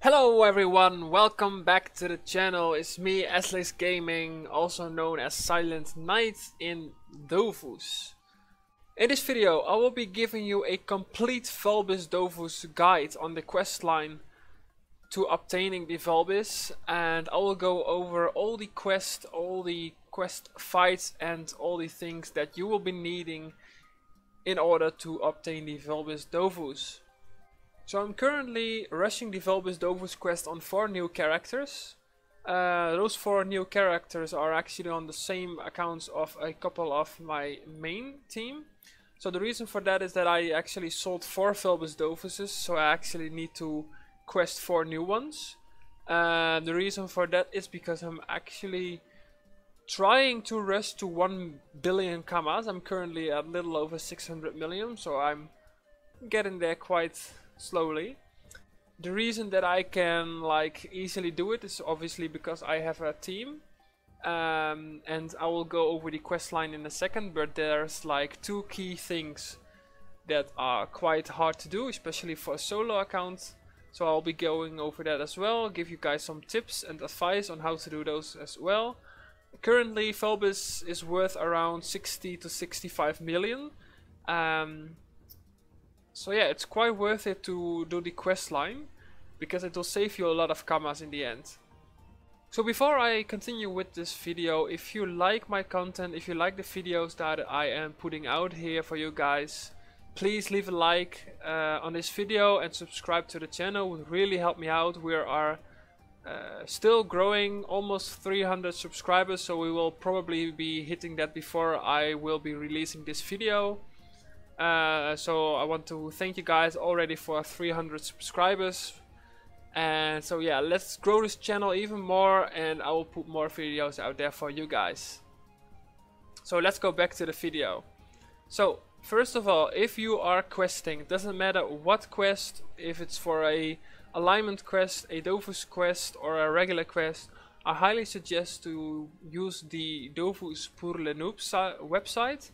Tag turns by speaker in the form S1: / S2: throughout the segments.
S1: Hello everyone, welcome back to the channel. It's me, Aslex Gaming, also known as Silent Knight in Dofus. In this video I will be giving you a complete Vulbis Dofus guide on the quest line to obtaining the Vulbis, and I will go over all the quest fights and all the things that you will be needing in order to obtain the Vulbis Dofus. So I'm currently rushing the Vulbis Dofus quest on 4 new characters. Those 4 new characters are actually on the same accounts of a couple of my main team. So the reason for that is that I actually sold 4 Vulbis Dofuses, so I actually need to quest 4 new ones. The reason for that is because I'm actually trying to rush to 1 billion kamas. I'm currently at a little over 600 million, so I'm getting there quite slowly. The reason that I can easily do it is obviously because I have a team, and I will go over the quest line in a second, but there's 2 key things that are quite hard to do, especially for a solo account. So I'll be going over that as well, give you guys some tips and advice on how to do those as well. Currently Vulbis is worth around 60 to 65 million. So yeah, it's quite worth it to do the quest line, because it will save you a lot of kamas in the end. So before I continue with this video, if you like my content, if you like the videos that I am putting out here for you guys, please leave a like on this video and subscribe to the channel. It would really help me out. We are still growing, almost 300 subscribers, so we will probably be hitting that before I will be releasing this video. So I want to thank you guys already for 300 subscribers, and so yeah, let's grow this channel even more, and I will put more videos out there for you guys. So let's go back to the video. So first of all, if you are questing, it doesn't matter what quest, if it's for a alignment quest, a Dofus quest, or a regular quest, I highly suggest to use the Dofus pour le noob website.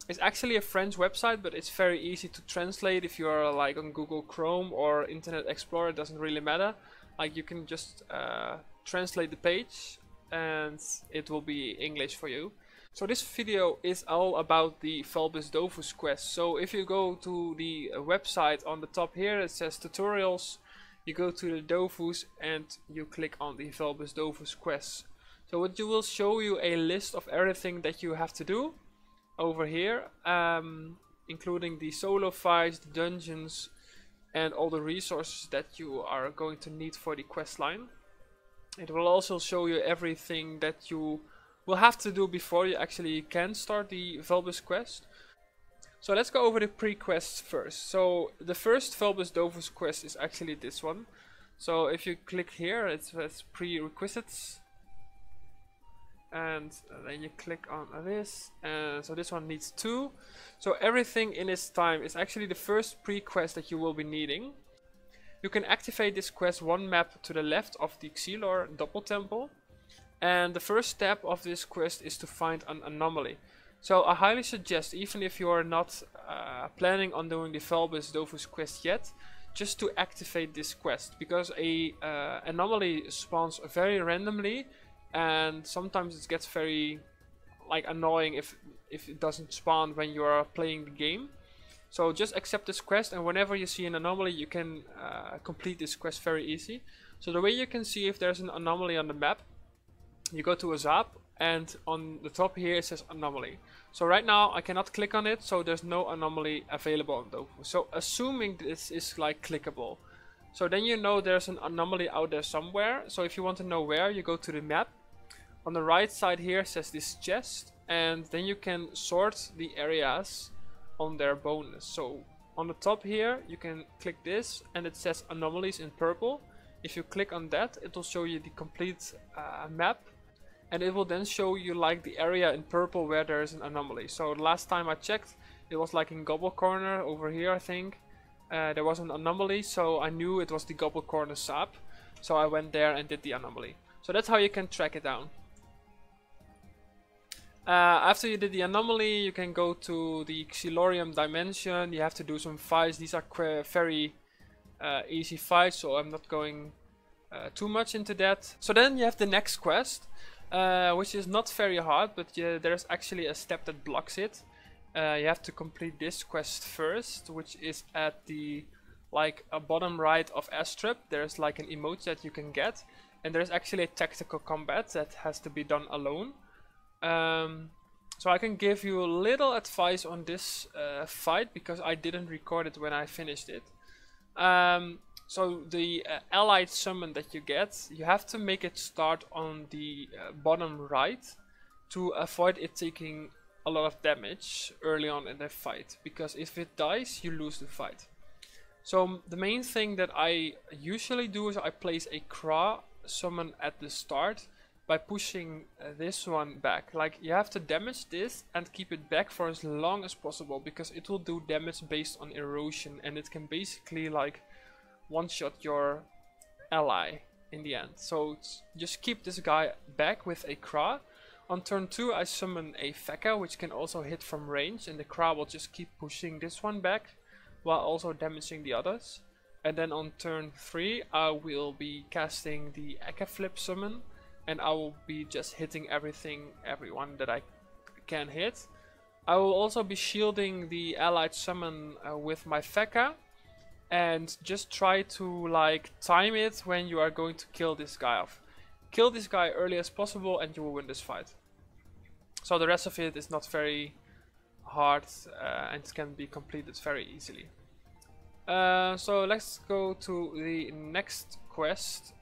S1: It's actually a French website, but it's very easy to translate. If you are on Google Chrome or Internet Explorer, it doesn't really matter. You can just translate the page and it will be English for you. So this video is all about the Vulbis Dofus quest. So if you go to the website, on the top here it says tutorials, you go to the Dofus and you click on the Vulbis Dofus quest. So it will show you a list of everything that you have to do over here, including the solo fights, the dungeons, and all the resources that you are going to need for the quest line. It will also show you everything that you will have to do before you actually can start the Vulbis quest. So let's go over the pre-quests first. So the first Vulbis Dofus quest is actually this one. So if you click here, it says prerequisites, and then you click on this, and so this one needs 2. So everything in this time is actually the first pre-quest that you will be needing. You can activate this quest 1 map to the left of the Xilor Double Temple, and the first step of this quest is to find an anomaly. So I highly suggest, even if you are not planning on doing the Vulbis Dofus quest yet, just to activate this quest, because a anomaly spawns very randomly, and sometimes it gets very annoying if it doesn't spawn when you are playing the game. So just accept this quest, and whenever you see an anomaly you can complete this quest very easy. So the way you can see if there's an anomaly on the map, you go to a zap, and on the top here it says anomaly. So right now I cannot click on it, so there's no anomaly available on Dofus. So assuming this is clickable, so then you know there's an anomaly out there somewhere. So if you want to know where, you go to the map. On the right side here says this chest, and then you can sort the areas on their bonus. So on the top here you can click this, and it says anomalies in purple. If you click on that, it will show you the complete map, and it will then show you the area in purple where there is an anomaly. So last time I checked, it was in Gobble Corner over here, I think. There was an anomaly, so I knew it was the Gobble Corner sap, so I went there and did the anomaly. So that's how you can track it down. After you did the anomaly, you can go to the Xilorium dimension. You have to do some fights. These are very easy fights, so I'm not going too much into that. So then you have the next quest, which is not very hard, but there's actually a step that blocks it. You have to complete this quest first, which is at the bottom right of Astrip. There's like an emote that you can get, and there's actually a tactical combat that has to be done alone. So I can give you a little advice on this fight because I didn't record it when I finished it. So the allied summon that you get, you have to make it start on the bottom right to avoid it taking a lot of damage early on in the fight, because if it dies you lose the fight. So the main thing that I usually do is I place a Kra summon at the start by pushing this one back. Like, you have to damage this and keep it back for as long as possible, because it will do damage based on erosion, and it can basically like one-shot your ally in the end. So just keep this guy back with a Kra. On turn 2 I summon a Feka, which can also hit from range, and the Kra will just keep pushing this one back while also damaging the others. And then on turn 3 I will be casting the Eka Flip summon, and I will be just hitting everyone that I can hit. I will also be shielding the allied summon with my Feka, and just try to like time it when you are going to kill this guy off. Kill this guy early as possible and you will win this fight. So the rest of it is not very hard and it can be completed very easily. So let's go to the next quest.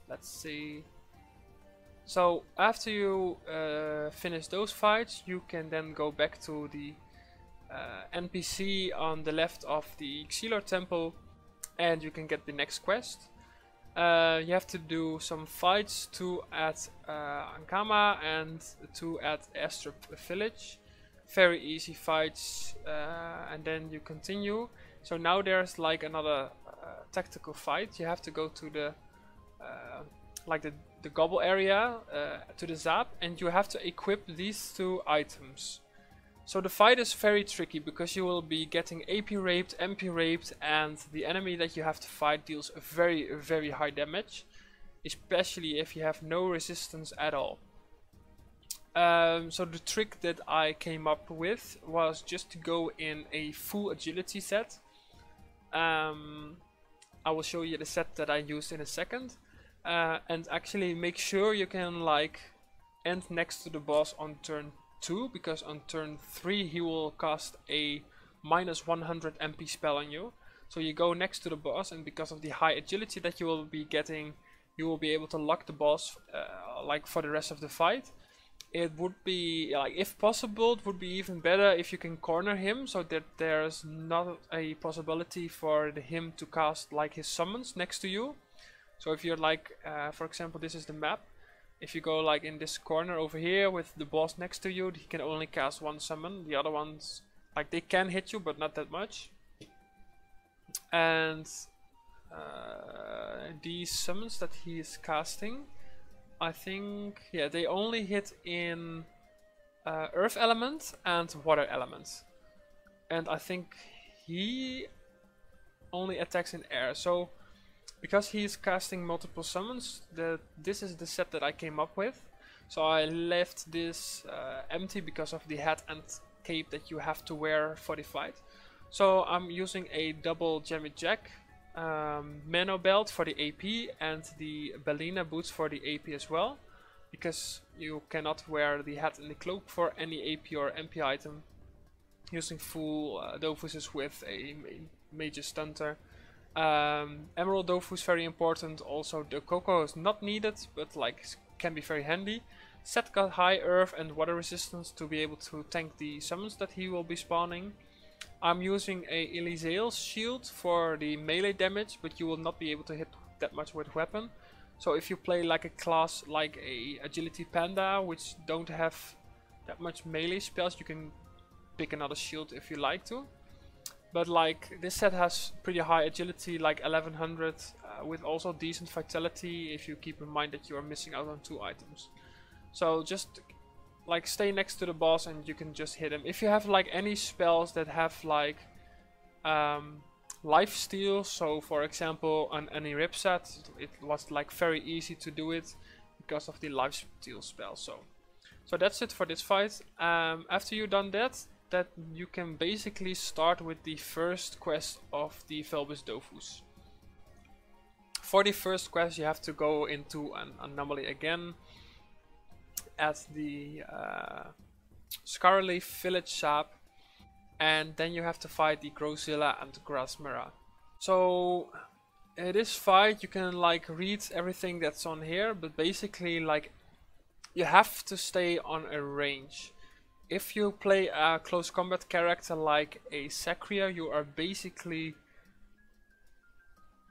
S1: Let's see. So after you finish those fights, you can then go back to the NPC on the left of the Xilor Temple, and you can get the next quest. You have to do some fights, 2 at Ankama and 2 at Astrip Village. Very easy fights, and then you continue. So now there's like another tactical fight. You have to go to the the gobble area, to the Zap, and you have to equip these 2 items. So the fight is very tricky because you will be getting AP raped, MP raped, and the enemy that you have to fight deals very, very high damage, especially if you have no resistance at all. So the trick that I came up with was just to go in a full agility set. I will show you the set that I used in a second, and actually make sure you can like end next to the boss on turn 2, because on turn 3 he will cast a -100 MP spell on you. So you go next to the boss, and because of the high agility that you will be getting, you will be able to lock the boss like for the rest of the fight. It would be like, if possible, it would be even better if you can corner him so that there's not a possibility for him to cast like his summons next to you. So if you're like, for example, this is the map. If you go like in this corner over here with the boss next to you, he can only cast 1 summon. The other ones, like, they can hit you, but not that much. And these summons that he is casting, I think, yeah, they only hit in Earth element and Water element. And I think he only attacks in air. So because he is casting multiple summons, this is the set that I came up with. So I left this empty because of the hat and cape that you have to wear for the fight. So I'm using a double Jemmy Jack, Mano Belt for the AP, and the Bellina boots for the AP as well, because you cannot wear the hat and the cloak for any AP or MP item. Using full Dofuses with a major stunter. Emerald Dofus very important. Also the Coco is not needed, but like can be very handy. Set got high earth and water resistance to be able to tank the summons that he will be spawning. I'm using a Elysiel's shield for the melee damage, but you will not be able to hit that much with weapon. So if you play like a class like a Agility Panda, which don't have that much melee spells, you can pick another shield if you like to. But like this set has pretty high agility, like 1100, with also decent vitality if you keep in mind that you are missing out on 2 items. So just like stay next to the boss and you can just hit him. If you have like any spells that have like lifesteal. So for example on any ripset it was like very easy to do it because of the lifesteal spell. So that's it for this fight. After you've done that you can basically start with the first quest of the Vulbis Dofus. For the first quest you have to go into an anomaly again at the Scarleaf village shop, and then you have to fight the Grozilla and Grasmera. So in this fight you can like read everything that's on here, but basically like you have to stay on a range. If you play a close combat character like a Sacria, you are basically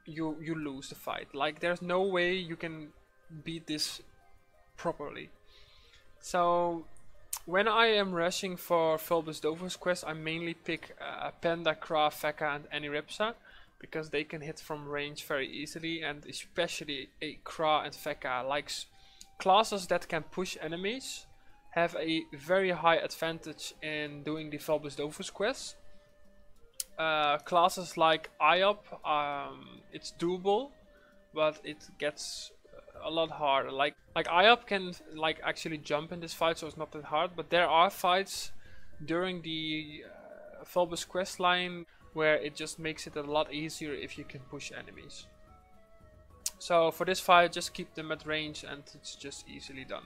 S1: you lose the fight. Like there's no way you can beat this properly. So when I am rushing for Vulbis Dofus quest, I mainly pick Panda, Kra, Veka and Aniripsa, because they can hit from range very easily, and especially a Kra and Veka, like classes that can push enemies, have a very high advantage in doing the Vulbis Dofus quest. Classes like Iop, it's doable, but it gets a lot harder. Like Iop can like actually jump in this fight, so it's not that hard. But there are fights during the Vulbis questline where it just makes it a lot easier if you can push enemies. So for this fight, just keep them at range, and it's just easily done.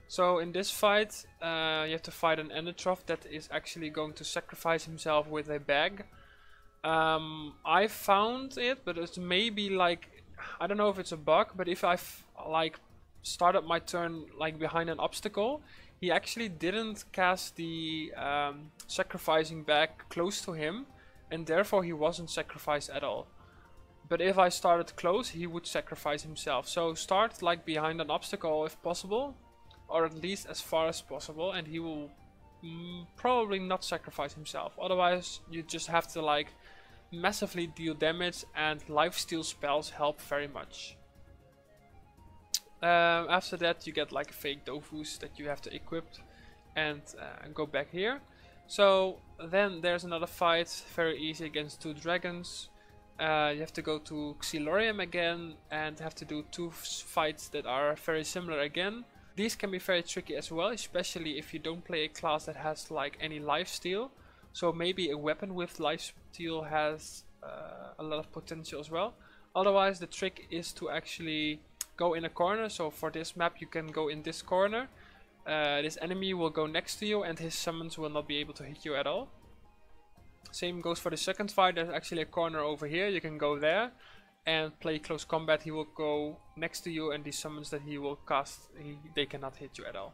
S1: So in this fight, you have to fight an Endertroff that is actually going to sacrifice himself with a bag. I found it, but it's maybe like, I don't know if it's a bug, but if I've like started my turn like behind an obstacle, he actually didn't cast the sacrificing bag close to him, and therefore he wasn't sacrificed at all. But if I started close, he would sacrifice himself. So start like behind an obstacle if possible, or at least as far as possible, and he will probably not sacrifice himself. Otherwise you just have to like massively deal damage, and lifesteal spells help very much. After that you get like a fake Dofus that you have to equip and go back here. So then there's another fight, very easy, against two dragons. You have to go to Xilorium again and have to do two fights that are very similar again. These can be very tricky as well, especially if you don't play a class that has like any lifesteal. So maybe a weapon with lifesteal has a lot of potential as well. Otherwise the trick is to actually go in a corner. So for this map you can go in this corner. This enemy will go next to you and his summons will not be able to hit you at all. Same goes for the second fight. There's actually a corner over here. You can go there and play close combat. He will go next to you, and the summons that he will cast, they cannot hit you at all.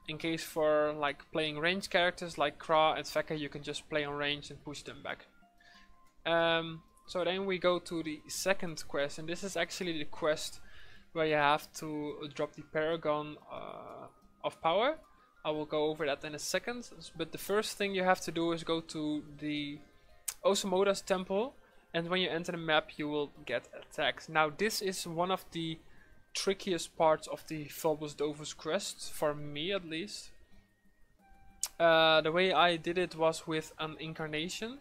S1: In case for like playing range characters like Kra and Veka, you can just play on range and push them back. So then we go to the second quest, and this is actually the quest where you have to drop the Paragon of Power. I will go over that in a second, but the first thing you have to do is go to the Osamoda's temple, and when you enter the map you will get attacked. Now this is one of the trickiest parts of the Vulbis Dofus quest, for me at least. The way I did it was with an incarnation.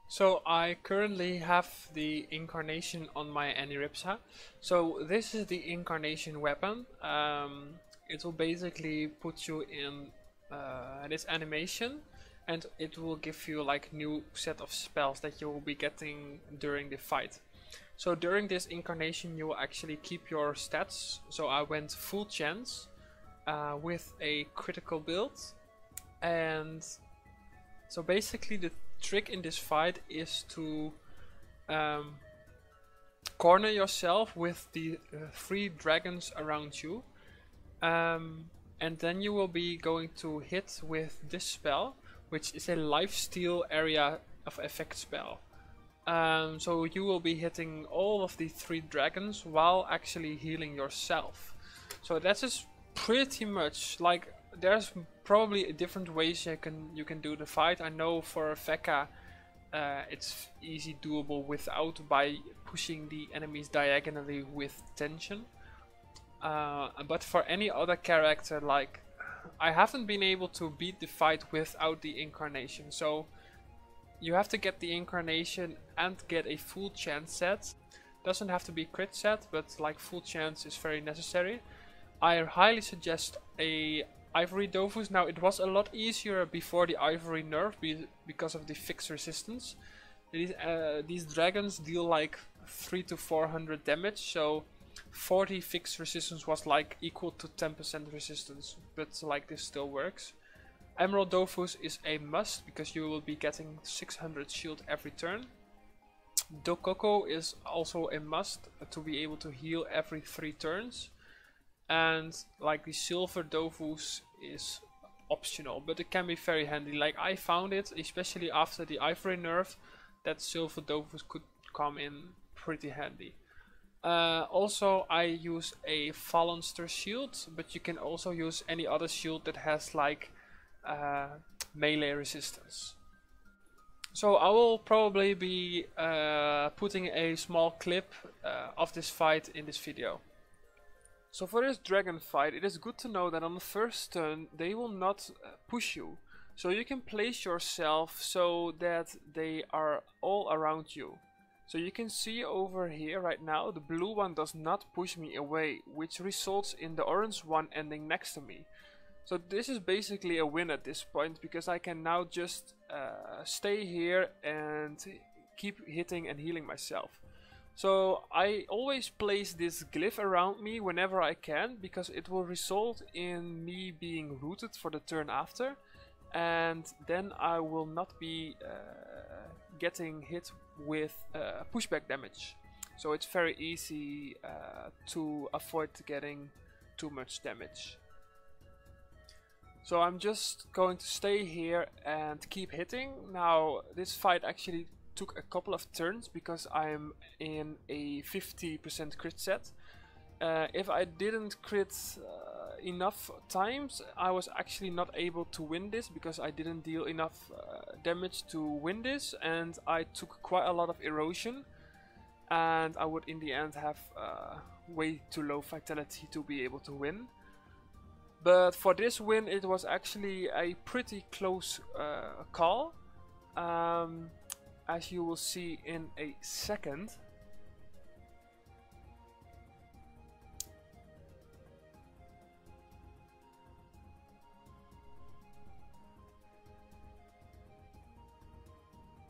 S1: So I currently have the incarnation on my Aniripsa. So this is the incarnation weapon. It will basically put you in this animation, and it will give you like new set of spells that you will be getting during the fight. So during this incarnation you will actually keep your stats. So I went full chance with a critical build, and so basically the trick in this fight is to corner yourself with the 3 dragons around you, and then you will be going to hit with this spell, which is a lifesteal area of effect spell. So you will be hitting all of the 3 dragons while actually healing yourself. So that is pretty much like, there's probably different ways you can do the fight. I know for Veka it's easy doable without, by pushing the enemies diagonally with tension. But for any other character, like, I haven't been able to beat the fight without the incarnation. So You have to get the incarnation and get a full chance set. Doesn't have to be crit set, but like full chance is very necessary. I highly suggest a Ivory Dofus. Now it was a lot easier before the Ivory nerf because of the fixed resistance. These dragons deal like 300 to 400 damage, so 40 fixed resistance was like equal to 10% resistance, but like this still works. Emerald Dofus is a must because you will be getting 600 shield every turn. Dokoko is also a must to be able to heal every 3 turns. And like the Silver Dofus is optional, but it can be very handy. Like I found it, especially after the Ivory nerf, that Silver Dofus could come in pretty handy. Also I use a Phalanster shield, but you can also use any other shield that has like melee resistance. So I will probably be putting a small clip of this fight in this video. So for this dragon fight, it is good to know that on the first turn they will not push you. So you can place yourself so that they are all around you. So you can see over here right now, the blue one does not push me away, which results in the orange one ending next to me. So this is basically a win at this point, because I can now just stay here and keep hitting and healing myself. So I always place this glyph around me whenever I can, because it will result in me being rooted for the turn after, and then I will not be getting hit with pushback damage. So it's very easy to avoid getting too much damage. So I'm just going to stay here and keep hitting. Now this fight actually took a couple of turns because I'm in a 50% crit set. If I didn't crit enough times, I was actually not able to win this because I didn't deal enough damage to win this, and I took quite a lot of erosion, and I would in the end have way too low vitality to be able to win. But for this win it was actually a pretty close call, as you will see in a second.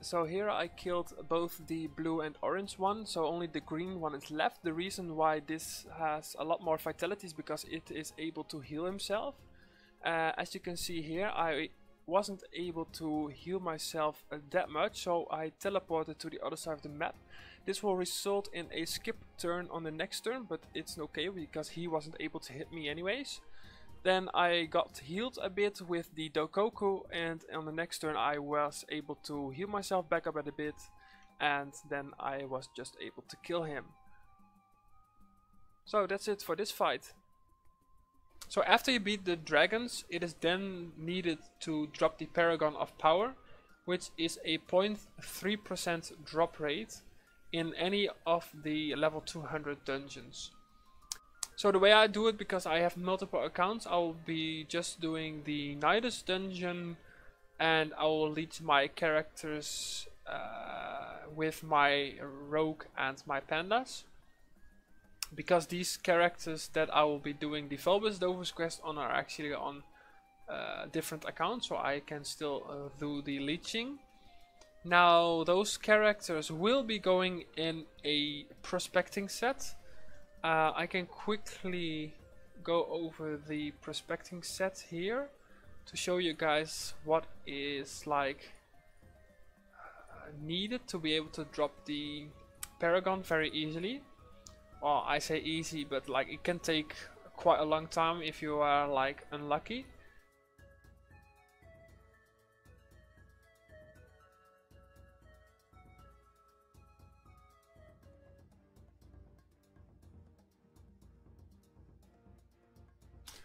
S1: So here I killed both the blue and orange one, so only the green one is left. The reason why this has a lot more vitality is because it is able to heal himself. As you can see here, I wasn't able to heal myself that much, so I teleported to the other side of the map. This will result in a skip turn on the next turn, but it's okay because he wasn't able to hit me anyways. Then I got healed a bit with the Dokoku, and on the next turn I was able to heal myself back up a bit, and then I was just able to kill him. So that's it for this fight. So after you beat the dragons, it is then needed to drop the Paragon of Power, which is a 0.3% drop rate in any of the level 200 dungeons. So the way I do it, because I have multiple accounts, I will be just doing the Nidus dungeon, and I will lead my characters with my rogue and my pandas. Because these characters that I will be doing the Vulbis Dofus quest on are actually on different accounts, so I can still do the leeching. Now those characters will be going in a prospecting set. I can quickly go over the prospecting set here to show you guys what is like needed to be able to drop the Paragon very easily. Well, I say easy, but like it can take quite a long time if you are like unlucky.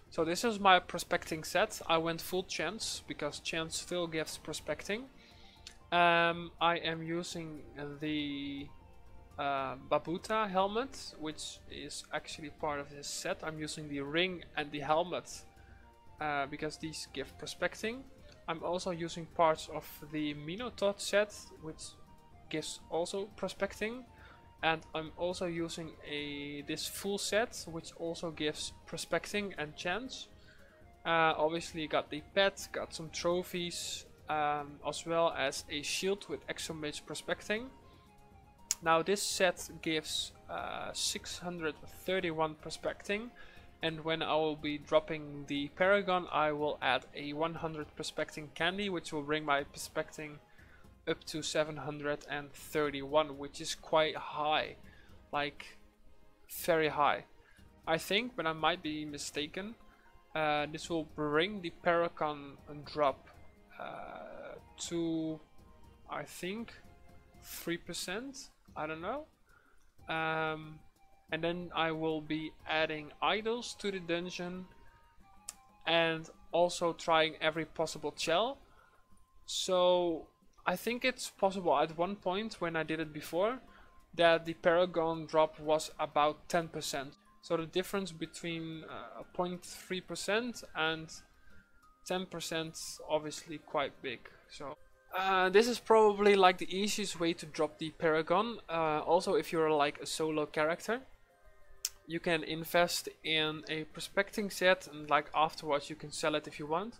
S1: So this is my prospecting set. I went full chance because chance still gives prospecting. I am using the Babuta helmet, which is actually part of this set. I'm using the ring and the helmet because these give prospecting. I'm also using parts of the Minotaur set, which gives also prospecting, and I'm also using this full set, which also gives prospecting and chance. Obviously got the pet, got some trophies, as well as a shield with Exomage prospecting. Now this set gives 631 prospecting, and when I will be dropping the Paragon, I will add a 100 prospecting candy, which will bring my prospecting up to 731, which is quite high, like very high. I think, but I might be mistaken, this will bring the Paragon drop to, I think, 3%. I don't know. And then I will be adding idols to the dungeon and also trying every possible shell. So I think it's possible at one point when I did it before that the Paragon drop was about 10%. So the difference between 0.3% and 10% obviously quite big. So this is probably like the easiest way to drop the Paragon. Also, if you're like a solo character, you can invest in a prospecting set, and like afterwards you can sell it if you want.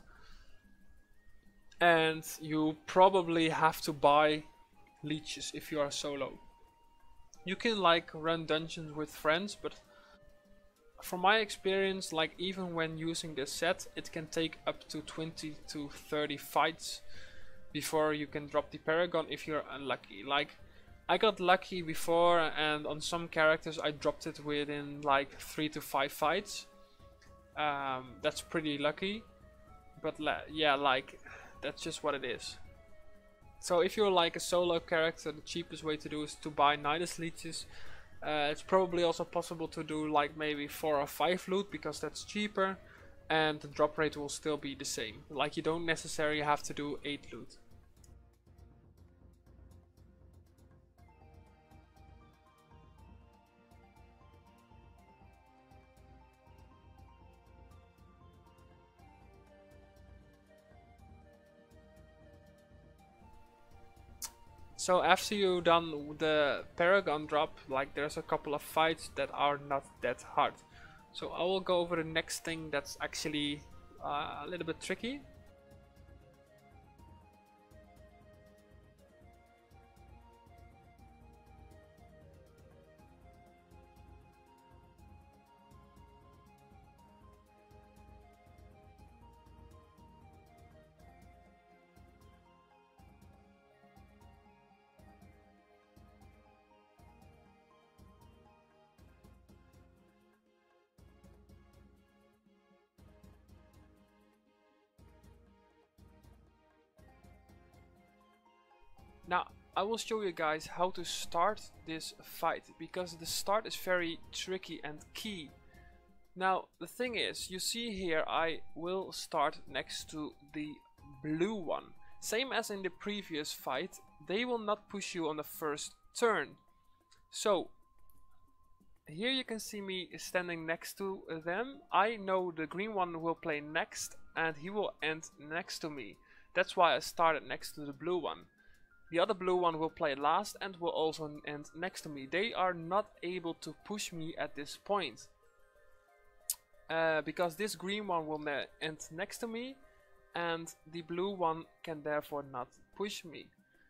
S1: And you probably have to buy leeches if you are solo. You can like run dungeons with friends, but from my experience, like even when using this set, it can take up to 20 to 30 fights before you can drop the Paragon if you're unlucky. Like I got lucky before, and on some characters I dropped it within like 3 to 5 fights. That's pretty lucky, but yeah, like that's just what it is. So if you're like a solo character, the cheapest way to do is to buy Nidus leeches. It's probably also possible to do like maybe 4 or 5 loot, because that's cheaper, and the drop rate will still be the same. Like you don't necessarily have to do 8 loot. So after you done the Paragon drop, like there's a couple of fights that are not that hard. So I will go over the next thing that's actually a little bit tricky. Now I will show you guys how to start this fight, because the start is very tricky and key. Now the thing is, you see here I will start next to the blue one. Same as in the previous fight, they will not push you on the first turn. So here you can see me standing next to them. I know the green one will play next and he will end next to me. That's why I started next to the blue one. The other blue one will play last and will also end next to me. They are not able to push me at this point. Because this green one will end next to me, and the blue one can therefore not push me.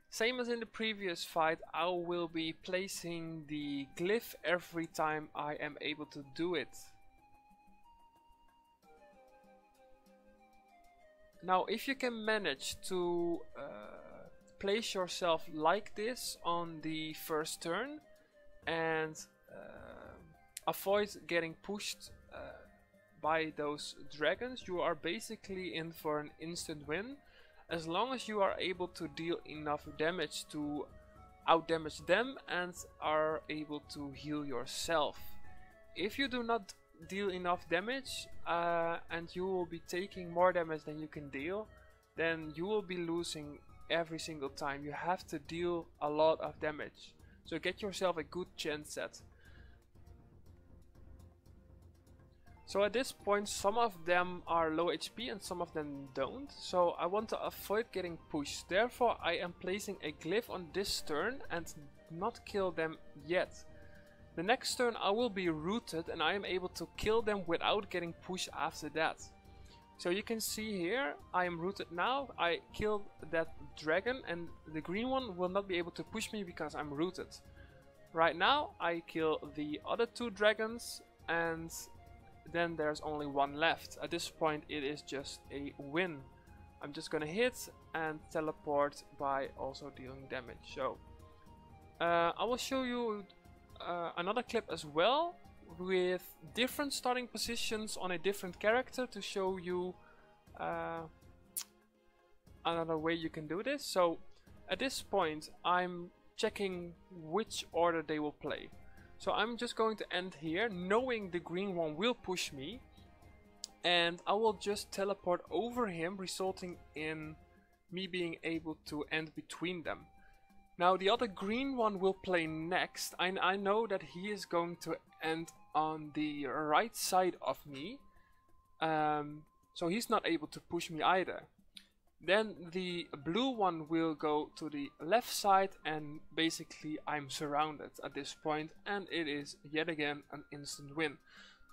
S1: Same as in the previous fight, I will be placing the glyph every time I am able to do it. Now if you can manage to place yourself like this on the first turn and avoid getting pushed by those dragons, you are basically in for an instant win, as long as you are able to deal enough damage to outdamage them and are able to heal yourself. If you do not deal enough damage and you will be taking more damage than you can deal, then you will be losing every single time. You have to deal a lot of damage, so get yourself a good chance set. So at this point some of them are low HP and some of them don't, so I want to avoid getting pushed. Therefore I am placing a glyph on this turn and not kill them yet. The next turn I will be rooted and I am able to kill them without getting pushed after that. So you can see here, I am rooted now, I killed that dragon and the green one will not be able to push me because I'm rooted. Right now I kill the other two dragons and then there's only one left. At this point it is just a win. I'm just gonna hit and teleport by also dealing damage. So I will show you another clip as well with different starting positions on a different character to show you another way you can do this. So at this point I'm checking which order they will play. So I'm just going to end here knowing the green one will push me, and I will just teleport over him, resulting in me being able to end between them. Now the other green one will play next. I know that he is going to end on the right side of me, so he's not able to push me either. Then the blue one will go to the left side and basically I'm surrounded at this point, and it is yet again an instant win.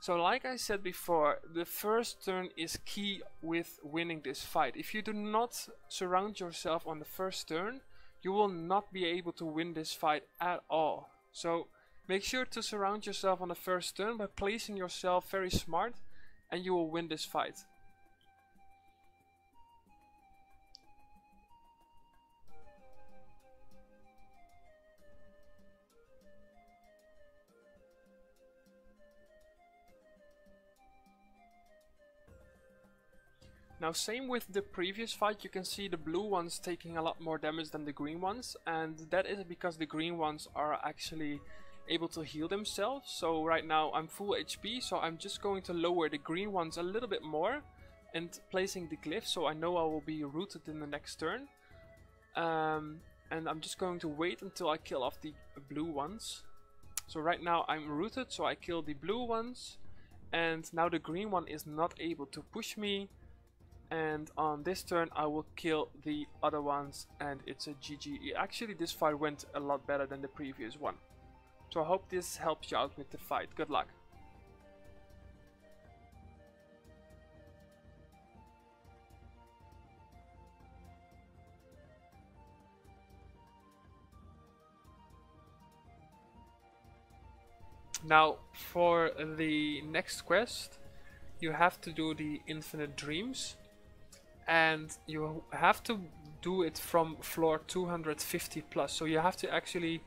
S1: So like I said before, the first turn is key with winning this fight. If you do not surround yourself on the first turn, you will not be able to win this fight at all. So make sure to surround yourself on the first turn by placing yourself very smart, and you will win this fight. Now same with the previous fight, you can see the blue ones taking a lot more damage than the green ones, and that is because the green ones are actually able to heal themselves. So right now I'm full HP, so I'm just going to lower the green ones a little bit more and placing the glyph, so I know I will be rooted in the next turn. And I'm just going to wait until I kill off the blue ones. So right now I'm rooted, so I kill the blue ones, and now the green one is not able to push me. And on this turn I will kill the other ones and it's a GG. Actually this fight went a lot better than the previous one. So I hope this helps you out with the fight. Good luck. Now for the next quest you have to do the Infinite Dreams. And you have to do it from floor 250 plus. So you have to actually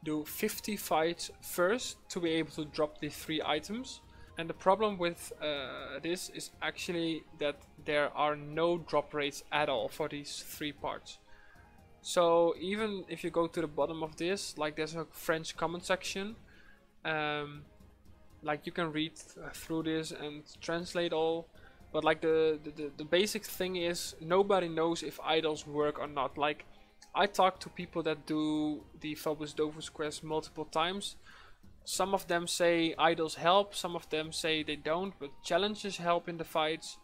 S1: do 50 fights first to be able to drop the 3 items. And the problem with this is actually that there are no drop rates at all for these 3 parts. So even if you go to the bottom of this, like there's a French comment section, like you can read through this and translate all. But like the basic thing is nobody knows if idols work or not. Like I talk to people that do the Vulbis Dofus quest multiple times. Some of them say idols help, some of them say they don't, but challenges help in the fights.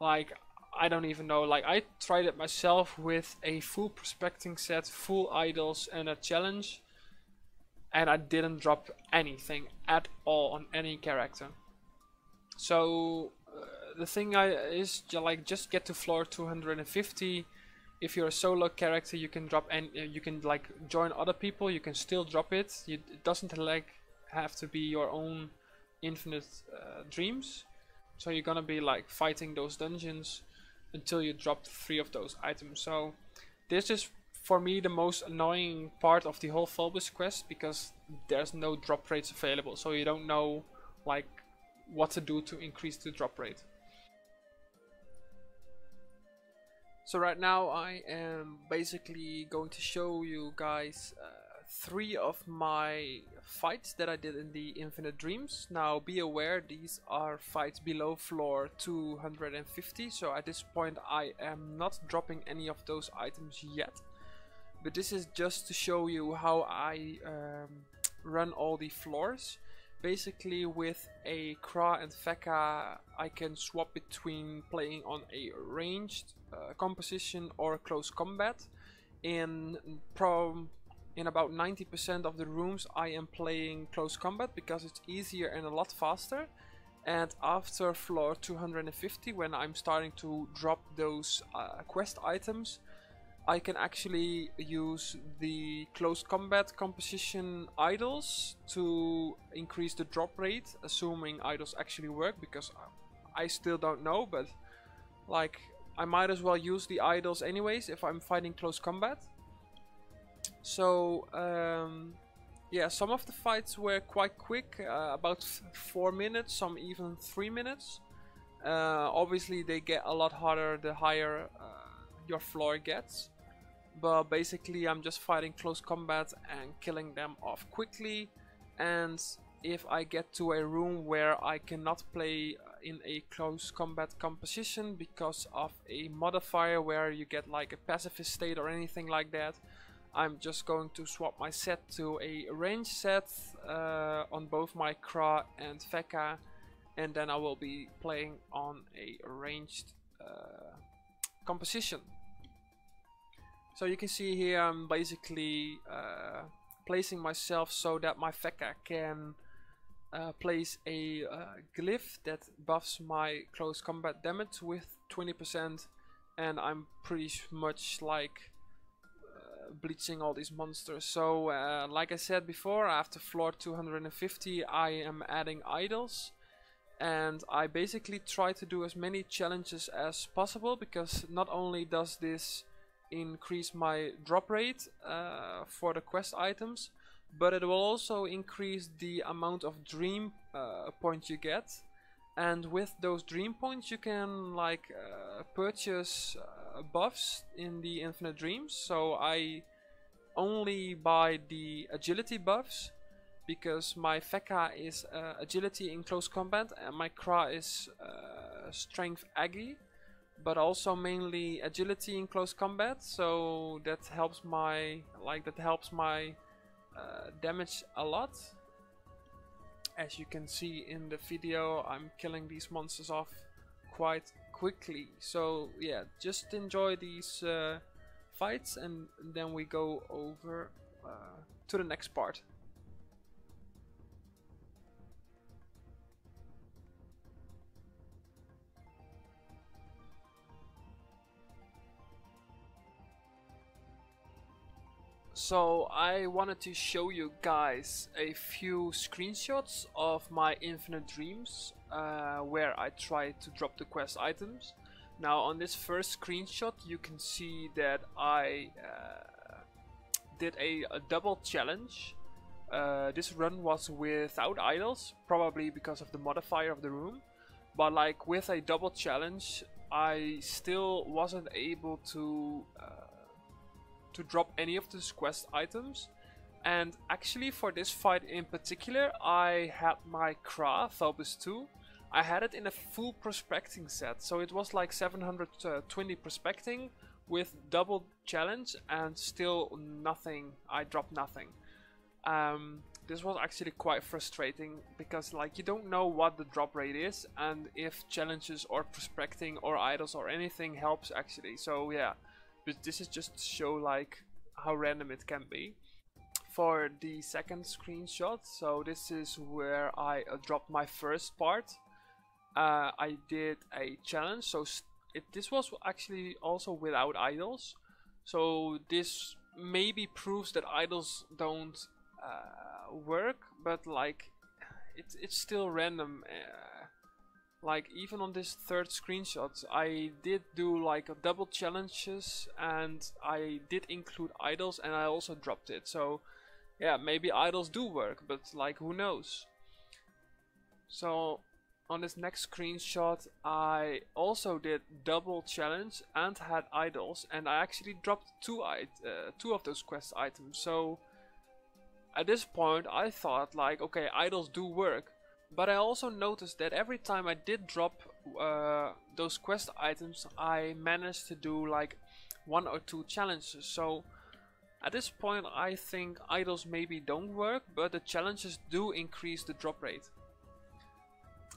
S1: Like I don't even know. Like I tried it myself with a full prospecting set, full idols and a challenge, and I didn't drop anything at all on any character. So the thing is like just get to floor 250. If you're a solo character, you can drop and you can like join other people. You can still drop it. It doesn't like have to be your own infinite dreams. So you're gonna be like fighting those dungeons until you drop 3 of those items. So this is for me the most annoying part of the whole Vulbis quest, because there's no drop rates available. So you don't know like what to do to increase the drop rate. So right now I am basically going to show you guys 3 of my fights that I did in the Infinite Dreams. Now be aware, these are fights below floor 250, so at this point I am not dropping any of those items yet. But this is just to show you how I run all the floors. basically with a Kra and Feka I can swap between playing on a ranged composition or close combat. In about 90% of the rooms I am playing close combat because it's easier and a lot faster. And after floor 250, when I'm starting to drop those quest items, I can actually use the close combat composition idols to increase the drop rate, assuming idols actually work, because I still don't know, but like I might as well use the idols anyways if I'm fighting close combat. So yeah, some of the fights were quite quick, about 4 minutes, some even 3 minutes. Obviously they get a lot harder the higher your floor gets, but basically I'm just fighting close combat and killing them off quickly. And if I get to a room where I cannot play in a close combat composition because of a modifier where you get like a pacifist state or anything like that, I'm just going to swap my set to a range set on both my Kra and Feka, and then I will be playing on a ranged composition. So you can see here I'm basically placing myself so that my Feka can place a glyph that buffs my close combat damage with 20%, and I'm pretty much like bleaching all these monsters. So like I said before, after floor 250 I am adding idols, and I basically try to do as many challenges as possible, because not only does this increase my drop rate for the quest items, but it will also increase the amount of dream points you get. And with those dream points you can like purchase buffs in the Infinite Dreams. So I only buy the agility buffs, because my Feka is agility in close combat and my Kra is strength Aggie, but also mainly agility in close combat. So that helps my damage a lot. As you can see in the video, I'm killing these monsters off quite quickly. So yeah, just enjoy these fights, and then we go over to the next part. So I wanted to show you guys a few screenshots of my Infinite Dreams where I try to drop the quest items. Now on this first screenshot you can see that I did a double challenge. This run was without idols, probably because of the modifier of the room, but like with a double challenge I still wasn't able to drop any of these quest items. And actually for this fight in particular I had my Kra, Vulbis 2. I had it in a full prospecting set, so it was like 720 prospecting with double challenge, and still nothing, I dropped nothing. This was actually quite frustrating, because like you don't know what the drop rate is and if challenges or prospecting or idols or anything helps actually. So yeah, but this is just to show like how random it can be. For the second screenshot, so this is where I dropped my first part. I did a challenge, so this was actually also without idols. So this maybe proves that idols don't work, but like it's still random. Like even on this third screenshot I did do like a double challenges and I did include idols, and I also dropped it. So yeah, maybe idols do work, but like who knows. So on this next screenshot I also did double challenge and had idols, and I actually dropped two of those quest items. So at this point I thought like, okay, idols do work. But I also noticed that every time I did drop those quest items I managed to do like 1 or 2 challenges. So At this point I think idols maybe don't work, but the challenges do increase the drop rate.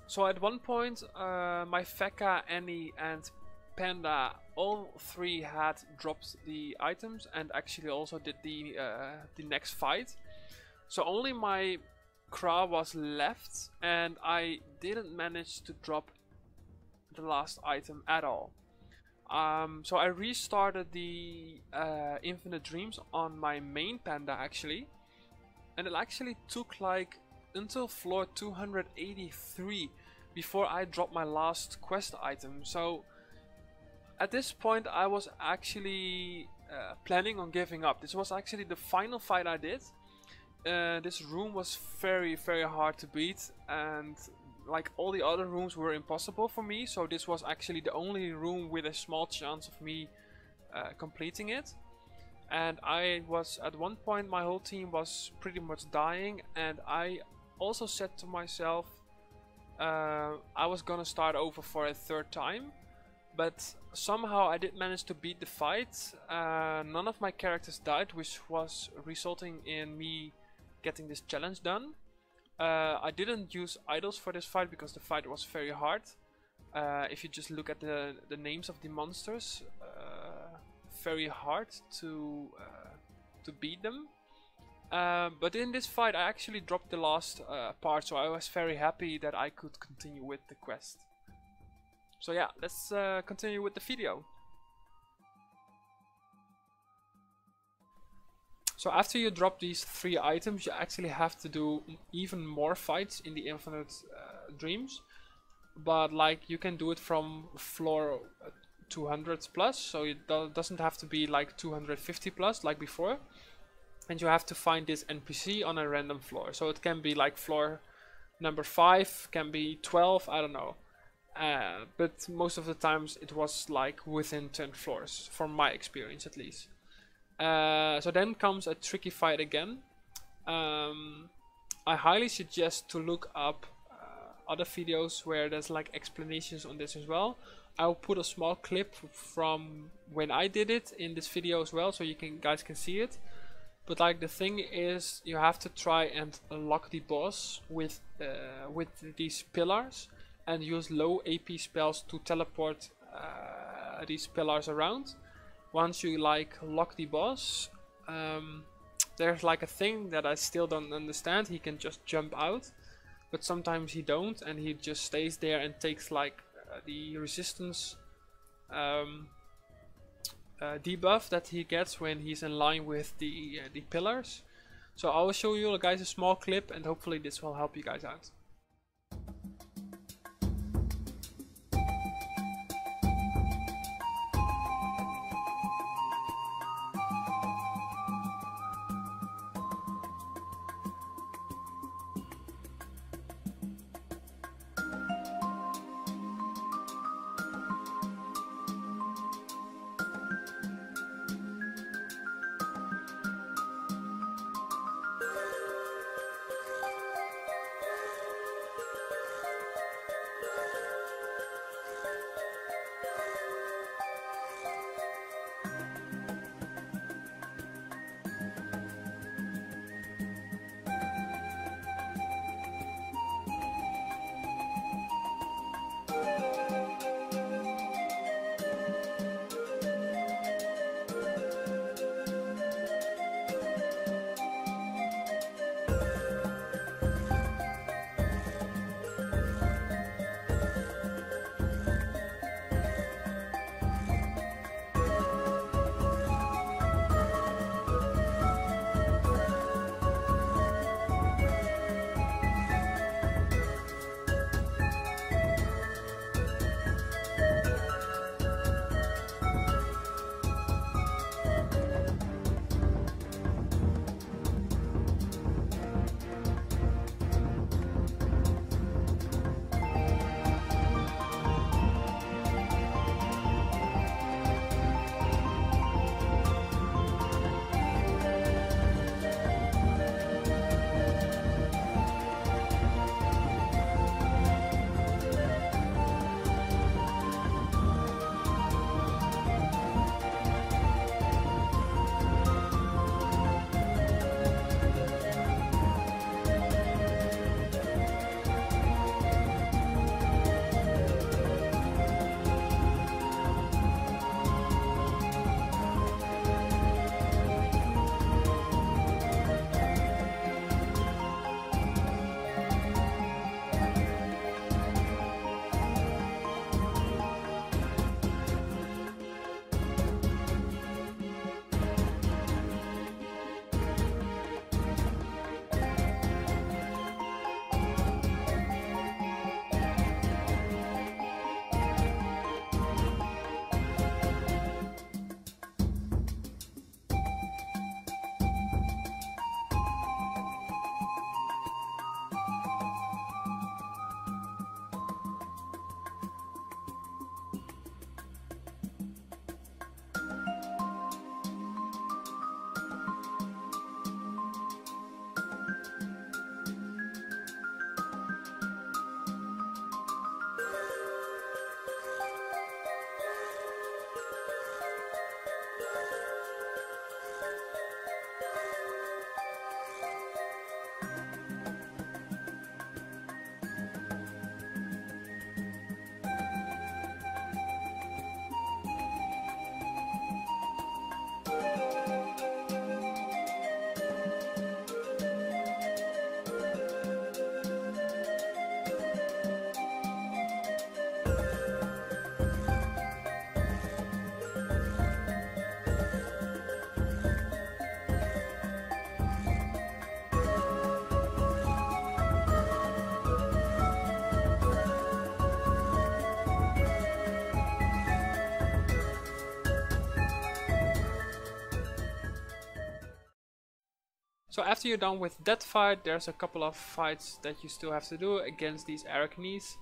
S1: So at one point my Feka, Annie and Panda, all three had dropped the items and actually also did the next fight. So only my Kra was left and I didn't manage to drop the last item at all. So I restarted the Infinite Dreams on my main Panda actually, and it actually took like until floor 283 before I dropped my last quest item. So at this point I was actually planning on giving up. This was actually the final fight I did. This room was very hard to beat, and like all the other rooms were impossible for me, so this was actually the only room with a small chance of me completing it. And I was, at one point my whole team was pretty much dying, and I also said to myself I was gonna start over for a third time, but somehow I did manage to beat the fight. None of my characters died, which was resulting in me getting this challenge done. I didn't use idols for this fight because the fight was very hard. If you just look at the names of the monsters, very hard to beat them. But in this fight I actually dropped the last part, so I was very happy that I could continue with the quest. So yeah, let's continue with the video. So after you drop these 3 items, you actually have to do even more fights in the Infinite Dreams. But like you can do it from floor 200 plus, so it doesn't have to be like 250 plus like before. And you have to find this NPC on a random floor. So it can be like floor number 5, can be 12, I don't know. But most of the times it was like within 10 floors, from my experience at least. So then comes a tricky fight again. I highly suggest to look up other videos where there's like explanations on this as well. I'll put a small clip from when I did it in this video as well, so you guys can see it. But like the thing is, you have to try and lock the boss with these pillars and use low AP spells to teleport these pillars around. Once you like lock the boss, there's like a thing that I still don't understand. He can just jump out, but sometimes he don't, and he just stays there and takes like the resistance debuff that he gets when he's in line with the pillars. So I will show you guys a small clip, and hopefully this will help you guys out. So after you're done with that fight, there's a couple of fights that you still have to do against these Arachnes.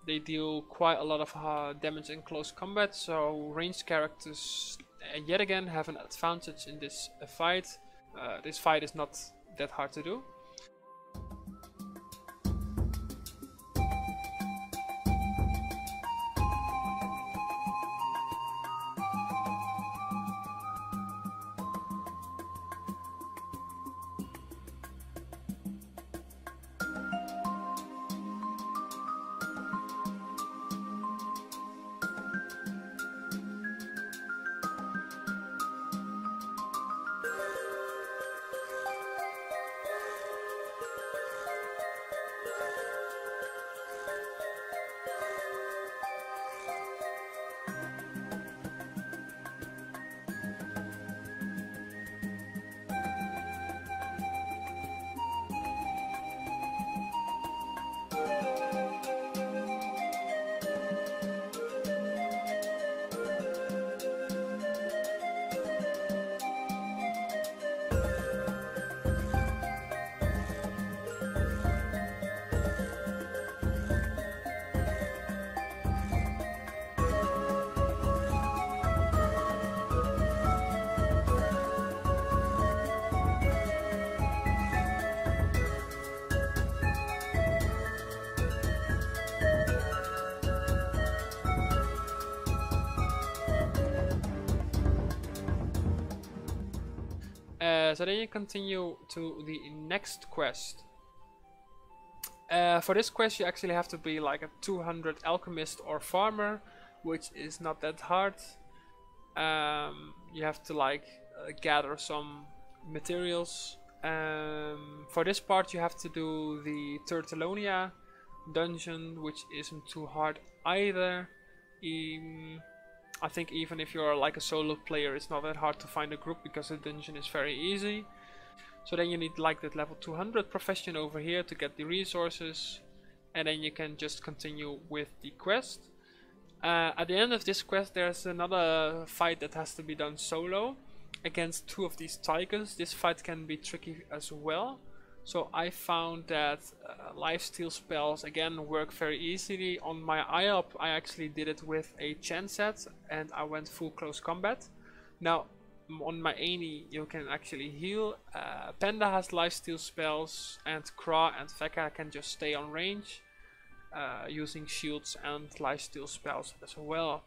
S1: They deal quite a lot of damage in close combat, so ranged characters yet again have an advantage in this fight. This fight is not that hard to do. So then you continue to the next quest. For this quest you actually have to be like a 200 alchemist or farmer, which is not that hard. You have to like gather some materials. For this part you have to do the Turtalonia dungeon, which isn't too hard either. I think even if you're like a solo player, it's not that hard to find a group because the dungeon is very easy. So then you need like that level 200 profession over here to get the resources, and then you can just continue with the quest. At the end of this quest there's another fight that has to be done solo against two of these tigers. This fight can be tricky as well. So I found that lifesteal spells again work very easily. On my IOP I actually did it with a chance set and I went full close combat. Now on my Ani you can actually heal. Panda has lifesteal spells and Kra and Veka can just stay on range using shields and lifesteal spells as well.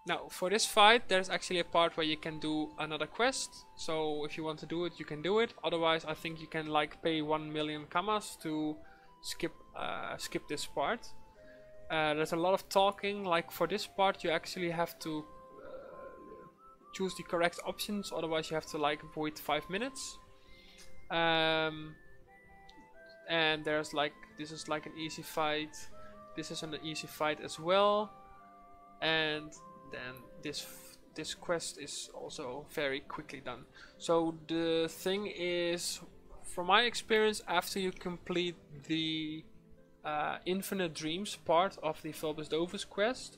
S1: Now for this fight there's actually a part where you can do another quest, so if you want to do it you can do it. Otherwise I think you can like pay 1 million kamas to skip this part. There's a lot of talking. Like for this part you actually have to choose the correct options, otherwise you have to like wait 5 minutes. And there's like, this is like an easy fight, this is an easy fight as well, and then this quest is also very quickly done. So the thing is, from my experience, after you complete the Infinite Dreams part of the Vulbis Dofus quest,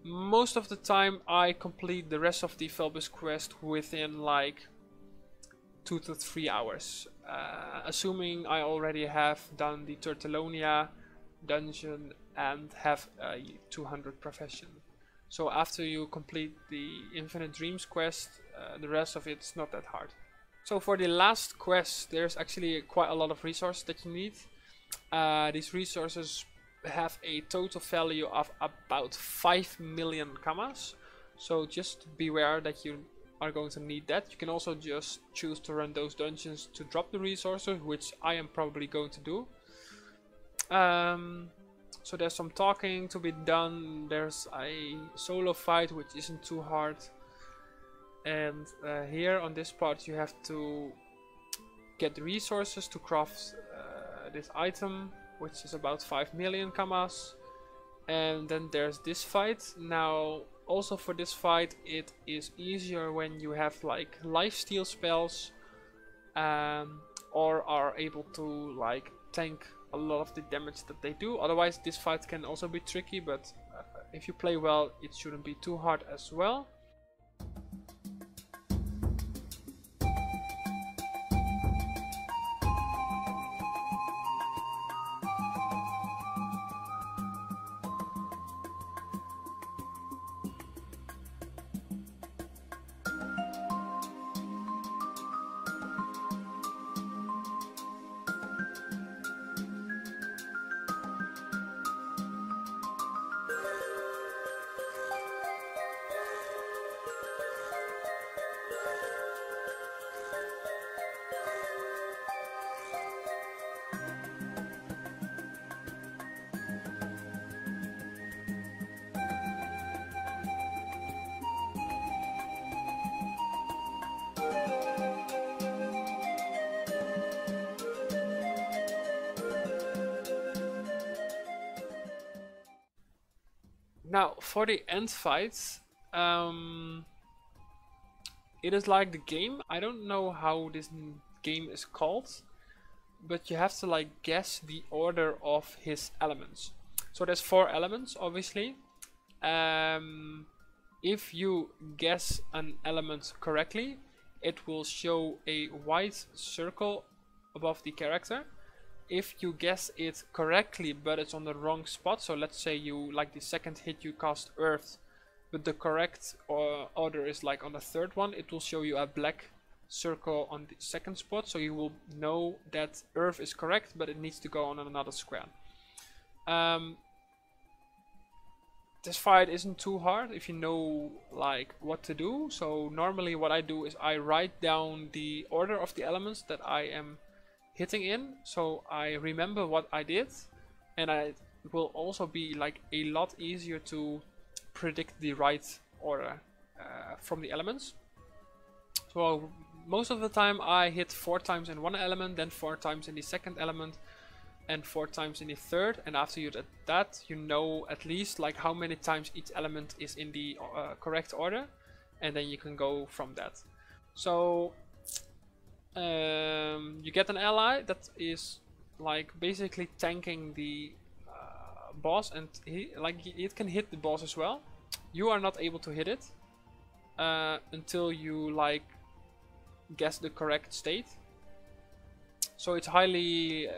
S1: most of the time I complete the rest of the Vulbis quest within like 2 to 3 hours, assuming I already have done the Turtalonia dungeon and have a 200 profession. So after you complete the Infinite Dreams quest, the rest of it's not that hard. So for the last quest, there's actually quite a lot of resources that you need. These resources have a total value of about 5 million kamas. So just beware that you are going to need that. You can also just choose to run those dungeons to drop the resources, which I am probably going to do. So there's some talking to be done. There's a solo fight which isn't too hard. And here on this part you have to get the resources to craft this item, which is about 5 million kamas. And then there's this fight. Now also for this fight it is easier when you have like lifesteal spells or are able to like tank a lot of the damage that they do. Otherwise this fight can also be tricky, but if you play well it shouldn't be too hard as well. Now for the end fights, it is like the game. I don't know how this game is called, but you have to like guess the order of his elements. So there's 4 elements obviously. If you guess an element correctly, it will show a white circle above the character. If you guess it correctly but it's on the wrong spot, so let's say you like the second hit you cast earth but the correct order is like on the third one, it will show you a black circle on the second spot, so you will know that earth is correct but it needs to go on another square. This fight isn't too hard if you know like what to do. So normally what I do is I write down the order of the elements that I am hitting in, so I remember what I did, and it will also be like a lot easier to predict the right order from the elements. So most of the time I hit 4 times in one element, then 4 times in the second element, and 4 times in the third, and after you did that you know at least like how many times each element is in the correct order, and then you can go from that. So you get an ally that is like basically tanking the boss, and it can hit the boss as well. You are not able to hit it until you like guess the correct state. So it's highly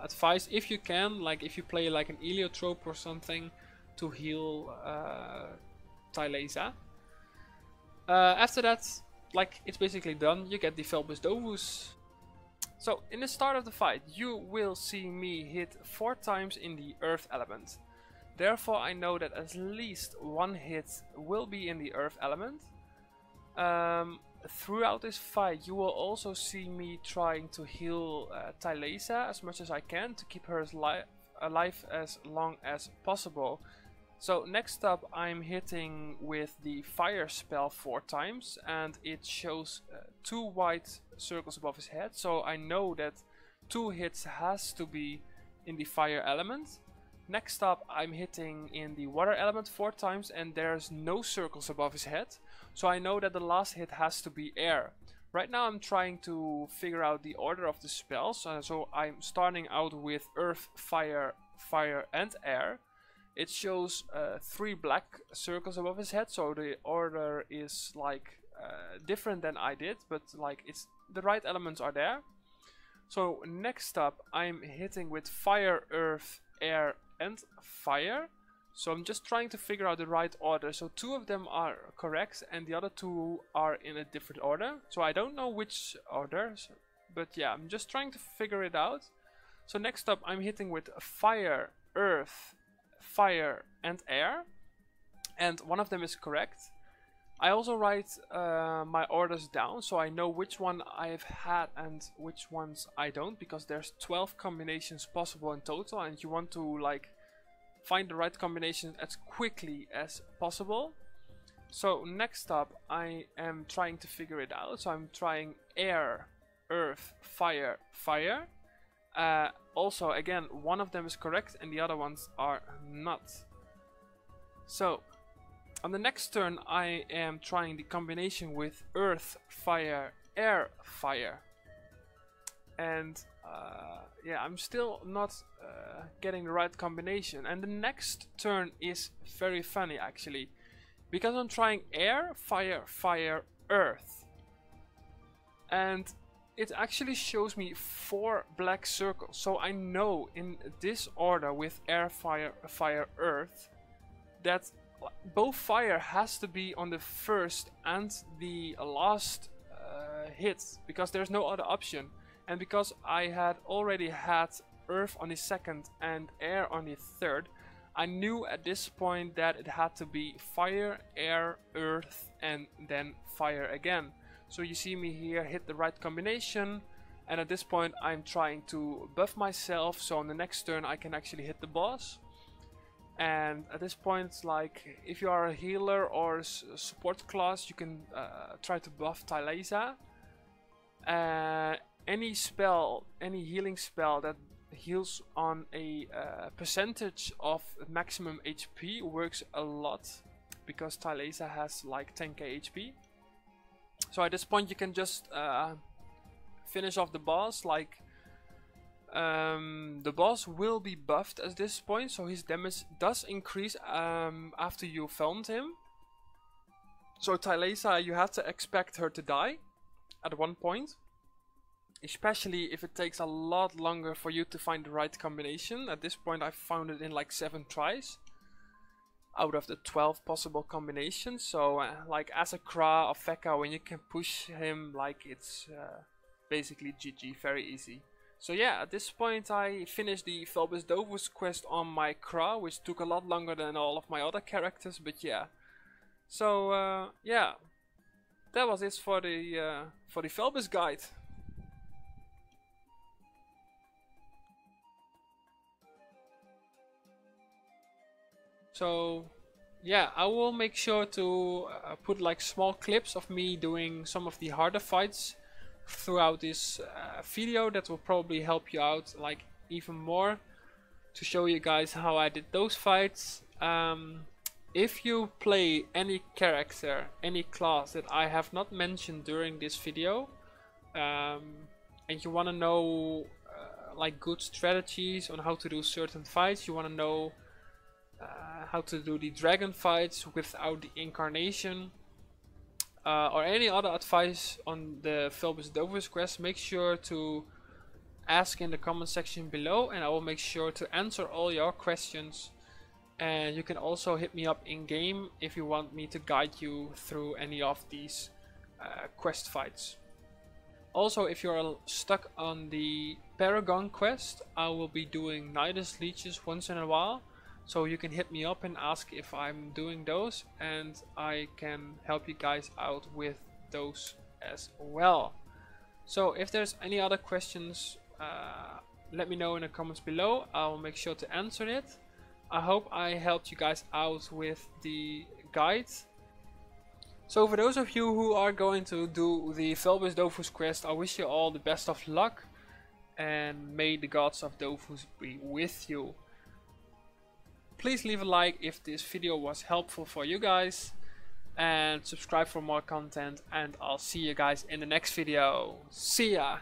S1: advised if you can, like if you play like an Heliotrope or something, to heal Tylesa. After that, like it's basically done, you get the Vulbis Dofus. So in the start of the fight you will see me hit 4 times in the earth element. Therefore I know that at least 1 hit will be in the earth element. Throughout this fight you will also see me trying to heal Tylesa as much as I can to keep her alive as long as possible. So next up I'm hitting with the fire spell 4 times, and it shows 2 white circles above his head, so I know that 2 hits has to be in the fire element. Next up I'm hitting in the water element 4 times, and there's no circles above his head, so I know that the last hit has to be air. Right now I'm trying to figure out the order of the spells, so I'm starting out with earth, fire, fire and air. It shows 3 black circles above his head, so the order is like different than I did, but like it's the right elements are there. So next up I'm hitting with fire, earth, air and fire. So I'm just trying to figure out the right order. So 2 of them are correct and the other 2 are in a different order. So I don't know which order, but yeah, I'm just trying to figure it out. So next up I'm hitting with fire, earth, fire and air. And one of them is correct. I also write my orders down so I know which one I've had and which ones I don't, because there's 12 combinations possible in total and you want to like find the right combination as quickly as possible. So next up I am trying to figure it out. So I'm trying air, earth, fire, fire. Also again, one of them is correct and the other ones are not. So on the next turn I am trying the combination with earth, fire, air, fire. And yeah, I'm still not getting the right combination. And the next turn is very funny actually, because I'm trying air, fire, fire, earth. And it actually shows me 4 black circles. So I know in this order with air, fire, fire, earth that both fire has to be on the first and the last hit, because there's no other option. And because I had already had earth on the second and air on the third, I knew at this point that it had to be fire, air, earth and then fire again. So you see me here hit the right combination, and at this point I'm trying to buff myself so on the next turn I can actually hit the boss. And at this point, like, if you are a healer or a support class, you can try to buff Tyleza. Any spell, any healing spell that heals on a percentage of maximum HP works a lot, because Tyleza has like 10k HP. So at this point you can just finish off the boss. Like, the boss will be buffed at this point, so his damage does increase after you found him. So Tyleza, you have to expect her to die at one point, especially if it takes a lot longer for you to find the right combination. At this point I found it in like 7 tries out of the 12 possible combinations. So like as a Kra or Feka, when you can push him, like, it's basically GG, very easy. So yeah, at this point I finished the Vulbis Dofus quest on my Kra, which took a lot longer than all of my other characters, but yeah. So yeah, that was it for the Vulbis guide. So yeah, I will make sure to put like small clips of me doing some of the harder fights throughout this video. That will probably help you out like even more, to show you guys how I did those fights. If you play any character, any class that I have not mentioned during this video, and you want to know like good strategies on how to do certain fights, you want to know how to do the dragon fights without the incarnation, or any other advice on the Vulbis Dofus quest, make sure to ask in the comment section below, and I will make sure to answer all your questions. And you can also hit me up in game if you want me to guide you through any of these quest fights. Also, if you're stuck on the Paragon quest, I will be doing Nidus leeches once in a while. So you can hit me up and ask if I'm doing those, and I can help you guys out with those as well. So if there's any other questions, let me know in the comments below. I'll make sure to answer it. I hope I helped you guys out with the guide. So for those of you who are going to do the Vulbis Dofus quest, I wish you all the best of luck, and may the gods of Dofus be with you. Please leave a like if this video was helpful for you guys, and subscribe for more content, and I'll see you guys in the next video. See ya!